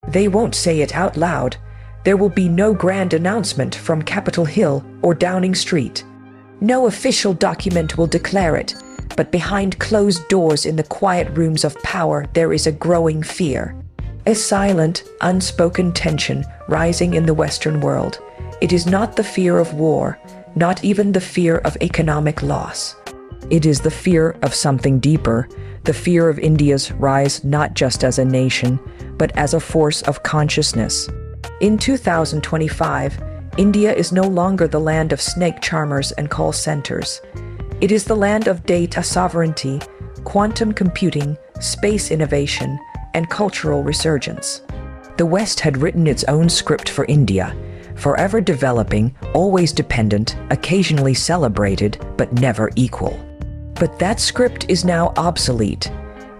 They won't say it out loud. There will be no grand announcement from Capitol Hill or Downing Street. No official document will declare it, but behind closed doors in the quiet rooms of power there is a growing fear. A silent, unspoken tension rising in the Western world. It is not the fear of war, not even the fear of economic loss. It is the fear of something deeper, the fear of India's rise not just as a nation, but as a force of consciousness. In 2025, India is no longer the land of snake charmers and call centers. It is the land of data sovereignty, quantum computing, space innovation, and cultural resurgence. The West had written its own script for India, forever developing, always dependent, occasionally celebrated, but never equal. But that script is now obsolete.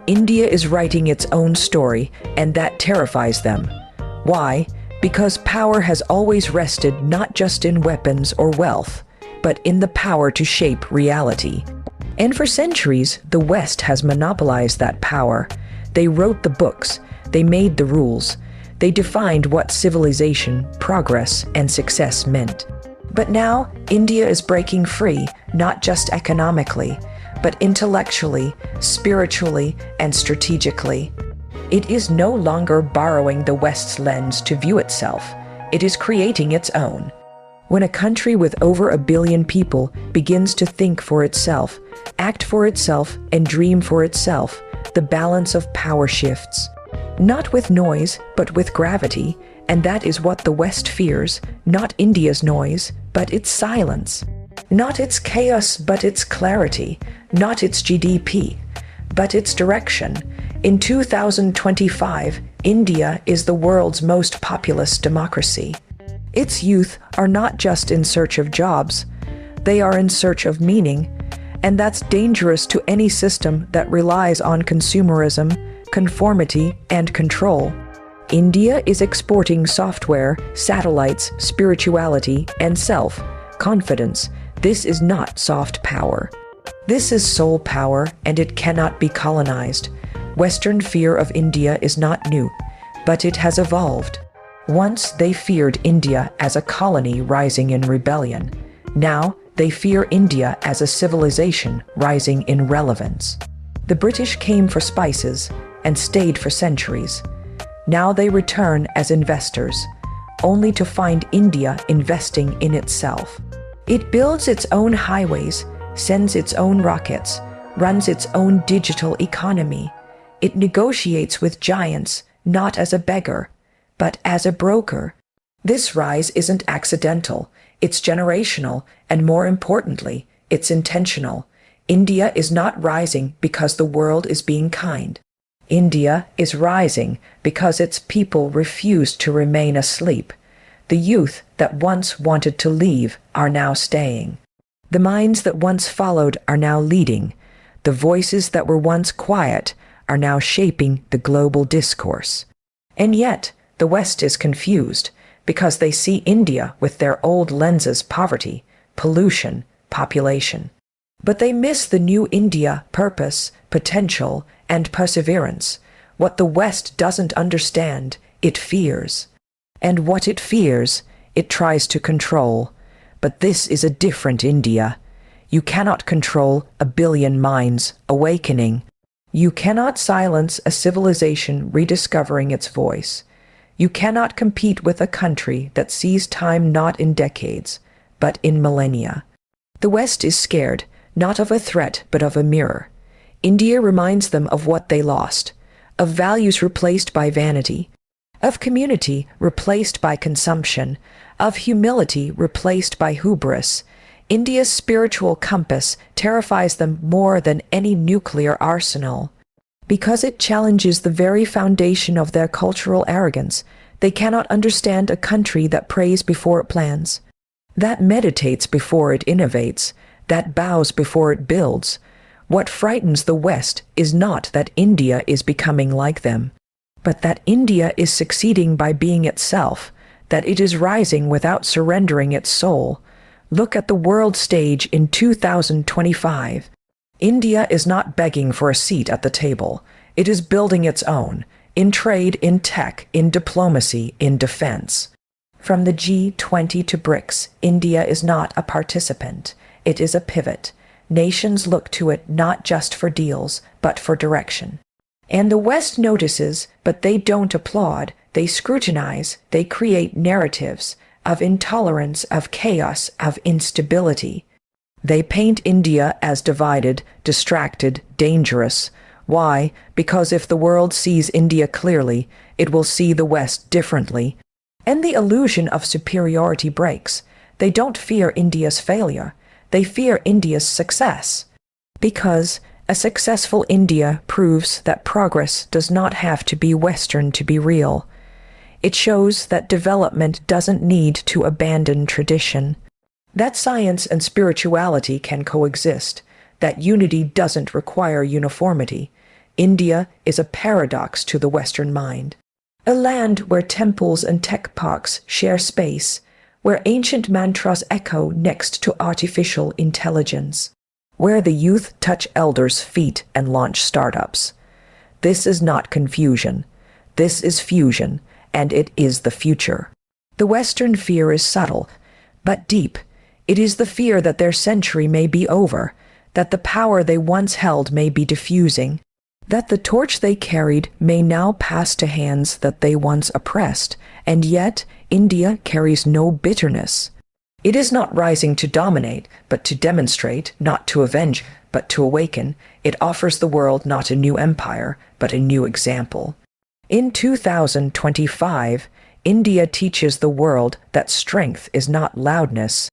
India is writing its own story, and that terrifies them. Why? Because power has always rested not just in weapons or wealth, but in the power to shape reality. And for centuries, the West has monopolized that power. They wrote the books, they made the rules, they defined what civilization, progress, and success meant. But now, India is breaking free, not just economically, but intellectually, spiritually, and strategically. It is no longer borrowing the West's lens to view itself. It is creating its own. When a country with over 1 billion people begins to think for itself, act for itself, and dream for itself, the balance of power shifts. Not with noise, but with gravity, and that is what the West fears, not India's noise, but its silence. Not its chaos, but its clarity. Not its GDP, but its direction. In 2025, India is the world's most populous democracy. Its youth are not just in search of jobs, they are in search of meaning, and that's dangerous to any system that relies on consumerism, conformity, and control. India is exporting software, satellites, spirituality, and self-confidence. This is not soft power. This is soul power, and it cannot be colonized. Western fear of India is not new, but it has evolved. Once they feared India as a colony rising in rebellion. Now they fear India as a civilization rising in relevance. The British came for spices and stayed for centuries. Now they return as investors, only to find India investing in itself. It builds its own highways, sends its own rockets, runs its own digital economy. It negotiates with giants, not as a beggar, but as a broker. This rise isn't accidental, it's generational, and more importantly, it's intentional. India is not rising because the world is being kind. India is rising because its people refuse to remain asleep. The youth that once wanted to leave are now staying. The minds that once followed are now leading. The voices that were once quiet are now shaping the global discourse. And yet, the West is confused because they see India with their old lenses: poverty, pollution, population. But they miss the new India: purpose, potential, and perseverance. What the West doesn't understand, it fears. And what it fears, it tries to control. But this is a different India. You cannot control 1 billion minds awakening. You cannot silence a civilization rediscovering its voice. You cannot compete with a country that sees time not in decades, but in millennia. The West is scared, not of a threat, but of a mirror. India reminds them of what they lost, of values replaced by vanity, of community replaced by consumption, of humility replaced by hubris. India's spiritual compass terrifies them more than any nuclear arsenal. Because it challenges the very foundation of their cultural arrogance, they cannot understand a country that prays before it plans, that meditates before it innovates, that bows before it builds. What frightens the West is not that India is becoming like them, but that India is succeeding by being itself, that it is rising without surrendering its soul. Look at the world stage in 2025. India is not begging for a seat at the table. It is building its own. in trade, in tech, in diplomacy, in defense. From the G20 to BRICS, India is not a participant. It is a pivot. Nations look to it not just for deals, but for direction. And the West notices, but they don't applaud. They scrutinize, they create narratives of intolerance, of chaos, of instability. They paint India as divided, distracted, dangerous. Why? Because if the world sees India clearly, it will see the West differently. And the illusion of superiority breaks. They don't fear India's failure. They fear India's success. Because a successful India proves that progress does not have to be Western to be real. It shows that development doesn't need to abandon tradition, that science and spirituality can coexist, that unity doesn't require uniformity. India is a paradox to the Western mind, a land where temples and tech parks share space, where ancient mantras echo next to artificial intelligence, where the youth touch elders' feet and launch startups. This is not confusion. This is fusion. And it is the future. The Western fear is subtle, but deep. It is the fear that their century may be over, that the power they once held may be diffusing, that the torch they carried may now pass to hands that they once oppressed, and yet India carries no bitterness. It is not rising to dominate, but to demonstrate, not to avenge, but to awaken. It offers the world not a new empire, but a new example. In 2025, India teaches the world that strength is not loudness,